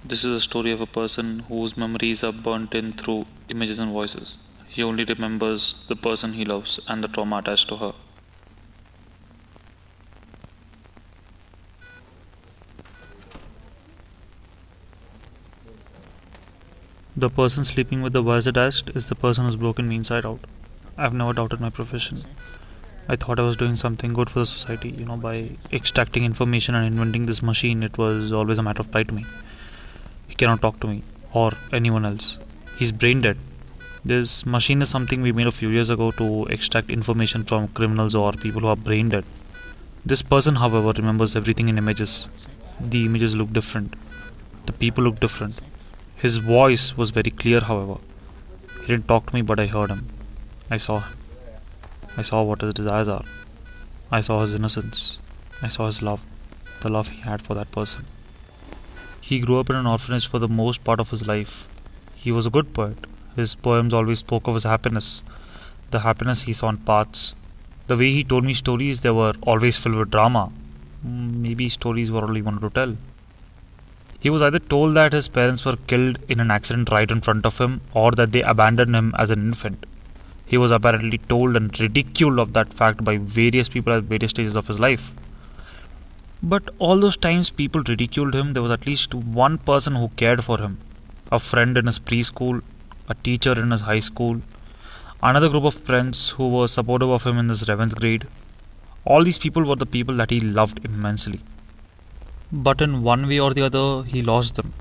This is a story of a person whose memories are burnt in through images and voices. He only remembers the person he loves and the trauma attached to her. The person sleeping with the voice attached is the person who's broken me inside out. I've never doubted my profession. I thought I was doing something good for the society, by extracting information and inventing this machine. It was always a matter of pride to me. He cannot talk to me or anyone else. He's brain dead. This machine is something we made a few years ago to extract information from criminals or people who are brain dead. This person, however, remembers everything in images. The images look different. The people look different. His voice was very clear, however. He didn't talk to me, but I heard him. I saw him. I saw what his desires are. I saw his innocence. I saw his love, the love he had for that person. He grew up in an orphanage for the most part of his life. He was a good poet. His poems always spoke of his happiness, the happiness he saw in paths. The way he told me stories, they were always filled with drama. Maybe stories were all he wanted to tell. He was either told that his parents were killed in an accident right in front of him or that they abandoned him as an infant. He was apparently told and ridiculed of that fact by various people at various stages of his life. But all those times people ridiculed him, there was at least one person who cared for him. A friend in his preschool, a teacher in his high school, another group of friends who were supportive of him in his 11th grade. All these people were the people that he loved immensely. But in one way or the other, he lost them.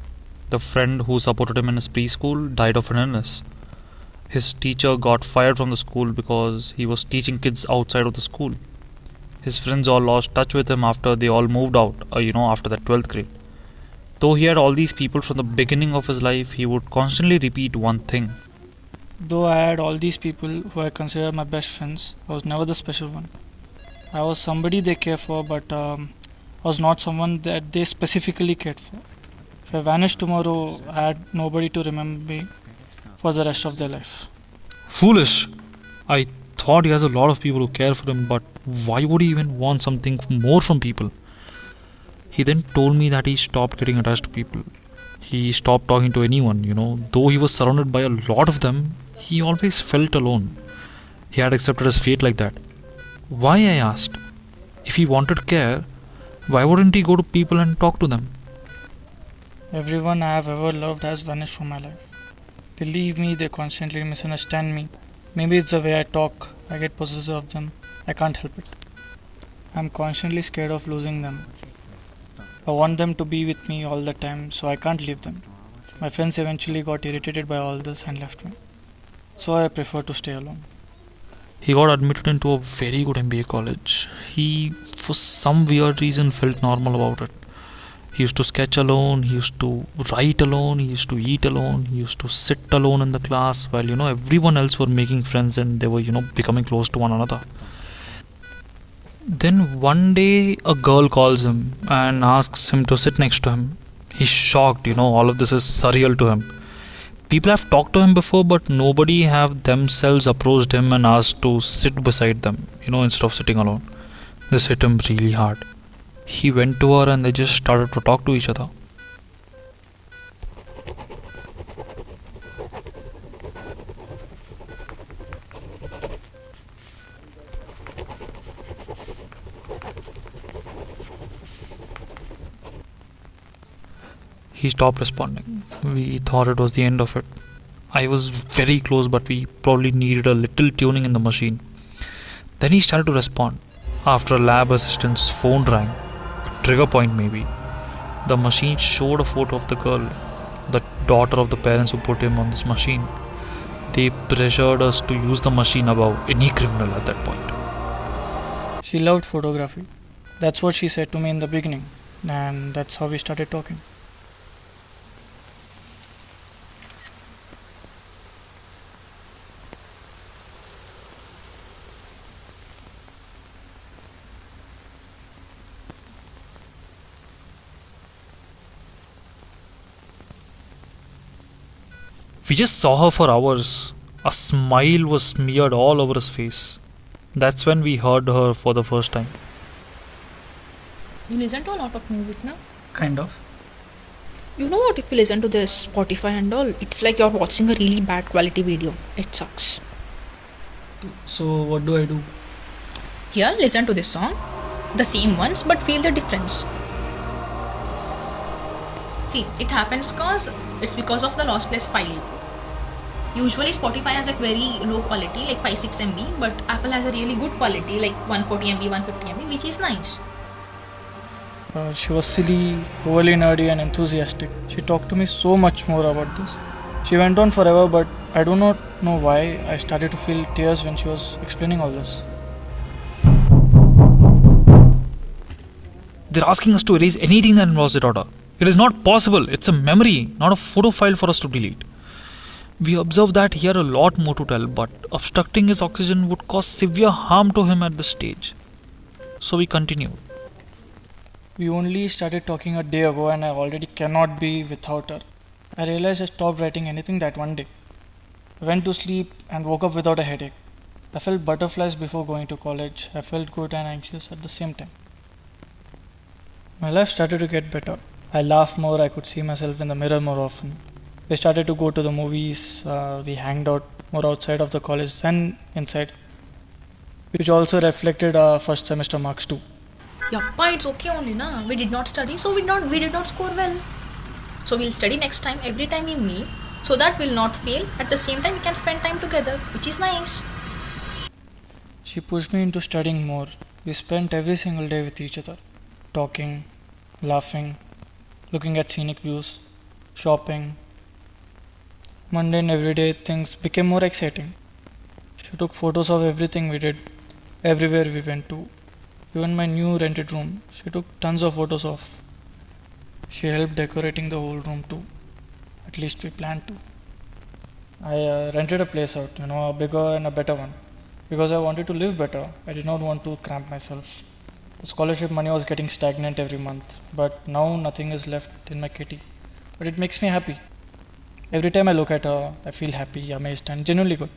The friend who supported him in his preschool died of an illness. His teacher got fired from the school because he was teaching kids outside of the school. His friends all lost touch with him after they all moved out, after that 12th grade. Though he had all these people from the beginning of his life, he would constantly repeat one thing. Though I had all these people who I consider my best friends, I was never the special one. I was somebody they care for, but was not someone that they specifically cared for. If I vanished tomorrow, I had nobody to remember me for the rest of their life. Foolish! I thought he has a lot of people who care for him, but why would he even want something more from people? He then told me that he stopped getting attached to people. He stopped talking to anyone. Though he was surrounded by a lot of them, he always felt alone. He had accepted his fate like that. Why, I asked. If he wanted care, why wouldn't he go to people and talk to them? Everyone I have ever loved has vanished from my life. They leave me, they constantly misunderstand me. Maybe it's the way I talk, I get possessive of them. I can't help it. I'm constantly scared of losing them. I want them to be with me all the time, so I can't leave them. My friends eventually got irritated by all this and left me. So I prefer to stay alone. He got admitted into a very good MBA college. He, for some weird reason, felt normal about it. He used to sketch alone, he used to write alone, he used to eat alone, he used to sit alone in the class while, everyone else were making friends and they were, becoming close to one another. Then one day, a girl calls him and asks him to sit next to him. He's shocked, all of this is surreal to him. People have talked to him before, but nobody have themselves approached him and asked to sit beside them, instead of sitting alone. This hit him really hard. He went to her and they just started to talk to each other. He stopped responding. We thought it was the end of it. I was very close, but we probably needed a little tuning in the machine. Then he started to respond. After a lab assistant's phone rang, a trigger point maybe, the machine showed a photo of the girl, the daughter of the parents who put him on this machine. They pressured us to use the machine above any criminal at that point. She loved photography. That's what she said to me in the beginning, and that's how we started talking. We just saw her for hours. A smile was smeared all over his face. That's when we heard her for the first time. You listen to a lot of music now? Kind of. You know what? If you listen to this Spotify and all, it's like you're watching a really bad quality video. It sucks. So, what do I do? Here, listen to this song. The same ones, but feel the difference. See, it happens cause it's because of the lossless file. Usually Spotify has like very low quality, like 5-6 MB, but Apple has a really good quality, like 140 MB, 150 MB, which is nice. She was silly, overly nerdy, and enthusiastic. She talked to me so much more about this. She went on forever, but I do not know why I started to feel tears when she was explaining all this. They're asking us to erase anything that involves the daughter. It is not possible. It's a memory, not a photo file for us to delete. We observe that he had a lot more to tell, but obstructing his oxygen would cause severe harm to him at this stage. So we continue. We only started talking a day ago, and I already cannot be without her. I realized I stopped writing anything that one day. I went to sleep and woke up without a headache. I felt butterflies before going to college. I felt good and anxious at the same time. My life started to get better. I laughed more, I could see myself in the mirror more often. We started to go to the movies, we hanged out more outside of the college than inside, which also reflected our first semester marks too. Yappa, it's okay only na. We did not study, so we did not score well. So we'll study next time every time we meet, so that we'll not fail. At the same time, we can spend time together, which is nice. She pushed me into studying more. We spent every single day with each other, talking, laughing, looking at scenic views, shopping. Mundane everyday things became more exciting. She took photos of everything we did, everywhere we went to, even my new rented room. She took tons of photos of. She helped decorating the whole room too. At least we planned to. I rented a place out, a bigger and a better one, because I wanted to live better. I did not want to cramp myself. The scholarship money was getting stagnant every month, but now nothing is left in my kitty. But it makes me happy. Every time I look at her, I feel happy, amazed, and genuinely good.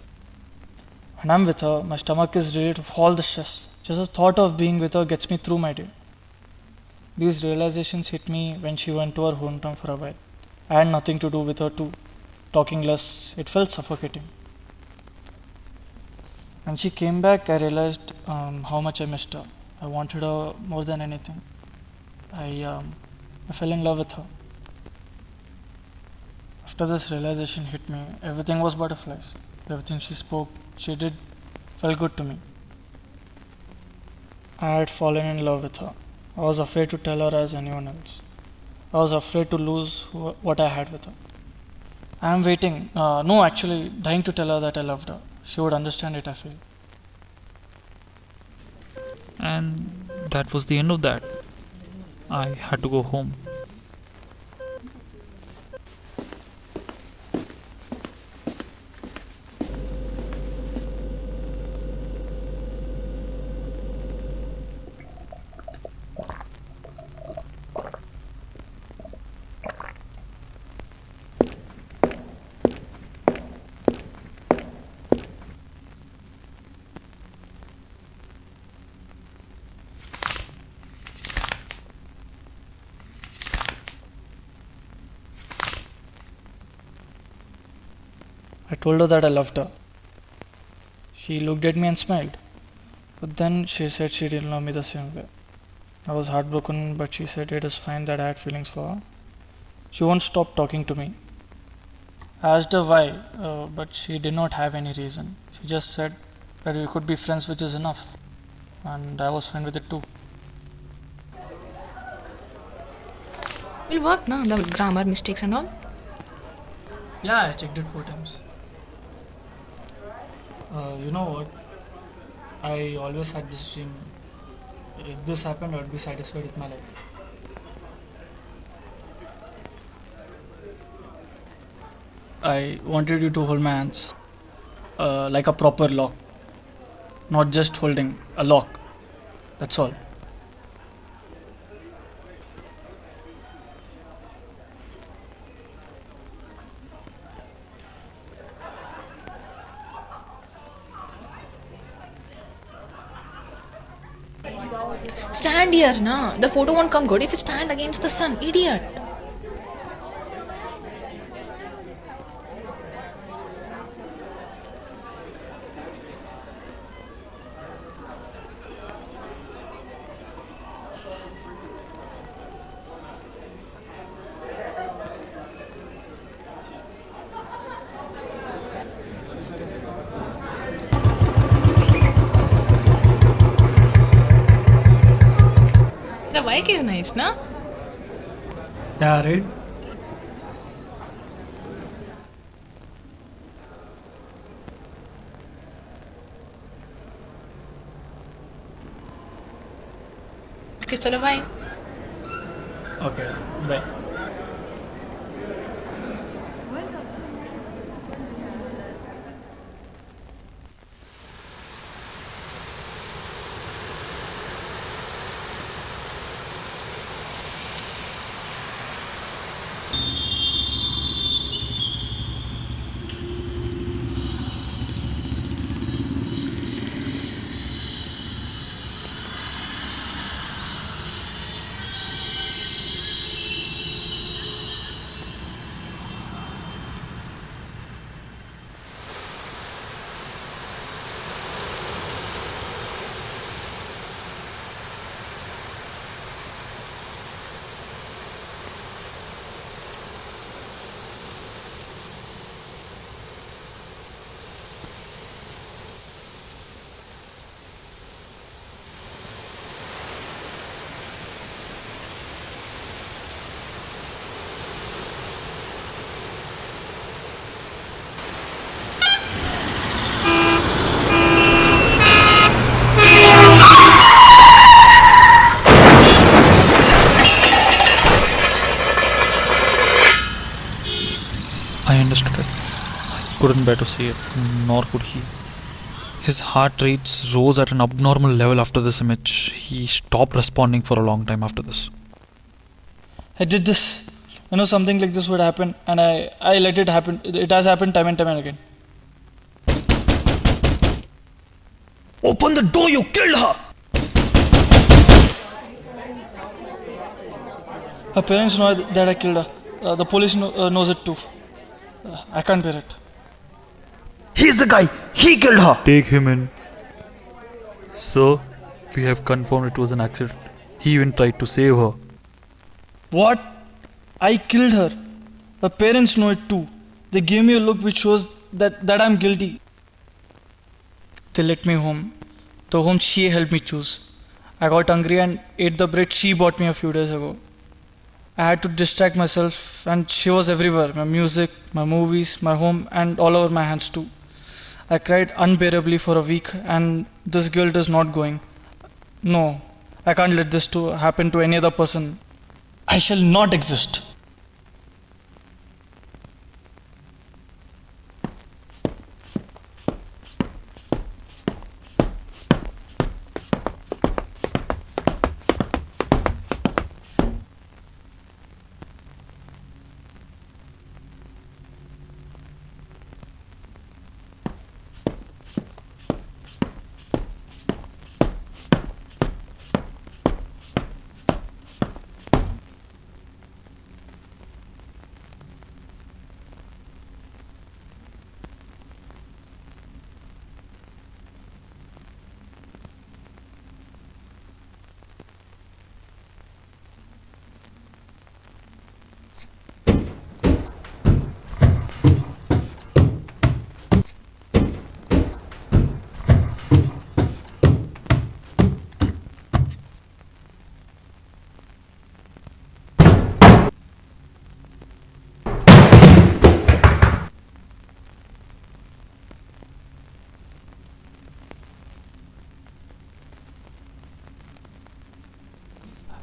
When I'm with her, my stomach is relieved of all the stress. Just the thought of being with her gets me through my day. These realizations hit me when she went to her hometown for a while. I had nothing to do with her too. Talking less, it felt suffocating. When she came back, I realized how much I missed her. I wanted her more than anything. I fell in love with her. After this realization hit me, everything was butterflies. Everything she spoke, she did, felt good to me. I had fallen in love with her. I was afraid to tell her as anyone else. I was afraid to lose what I had with her. I am waiting, no, actually, dying to tell her that I loved her. She would understand it, I feel. And that was the end of that. I had to go home. I told her that I loved her. She looked at me and smiled. But then she said she didn't love me the same way. I was heartbroken, but she said it is fine that I had feelings for her. She won't stop talking to me. I asked her why, but she did not have any reason. She just said that we could be friends, which is enough. And I was fine with it too. Will work na, the grammar mistakes and all. Yeah, I checked it 4 times. You know what? I always had this dream. If this happened, I would be satisfied with my life. I wanted you to hold my hands like a proper lock, not just holding a lock. That's all. Stand here na. The photo won't come good if you stand against the sun, idiot. bike is nice, na? Yeah, right? Okay, chalo bye. Okay, bye. I understood it. I couldn't bear to see it, nor could he. His heart rates rose at an abnormal level after this image. He stopped responding for a long time after this. I did this. You know, something like this would happen, and I let it happen. It has happened time and time and again. Open the door, you killed her! Her parents know that I killed her. The police knows it too. I can't bear it. He's the guy! He killed her! Take him in. Sir, we have confirmed it was an accident. He even tried to save her. What? I killed her. Her parents know it too. They gave me a look which shows that I'm guilty. They let me home. The home she helped me choose. I got hungry and ate the bread she bought me a few days ago. I had to distract myself, and she was everywhere, my music, my movies, my home, and all over my hands too. I cried unbearably for a week, and this guilt is not going. No, I can't let this to happen to any other person. I shall not exist.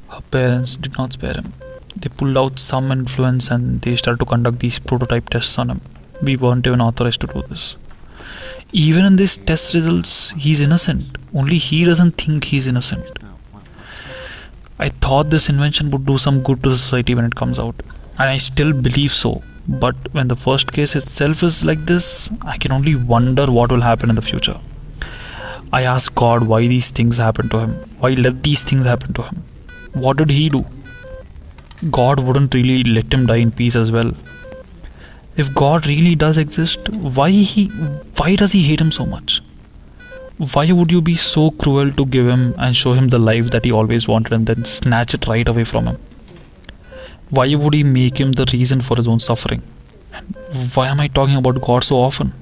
Her parents did not spare him. They pulled out some influence and they started to conduct these prototype tests on him. We weren't even authorized to do this. Even in these test results, he's innocent. Only he doesn't think he's innocent. I thought this invention would do some good to society when it comes out, and I still believe so. But when the first case itself is like this, I can only wonder what will happen in the future. I ask God why these things happen to him. Why let these things happen to him? What did he do? God wouldn't really let him die in peace as well. If God really does exist, why does he hate him so much? Why would you be so cruel to give him and show him the life that he always wanted and then snatch it right away from him? Why would he make him the reason for his own suffering? And why am I talking about God so often?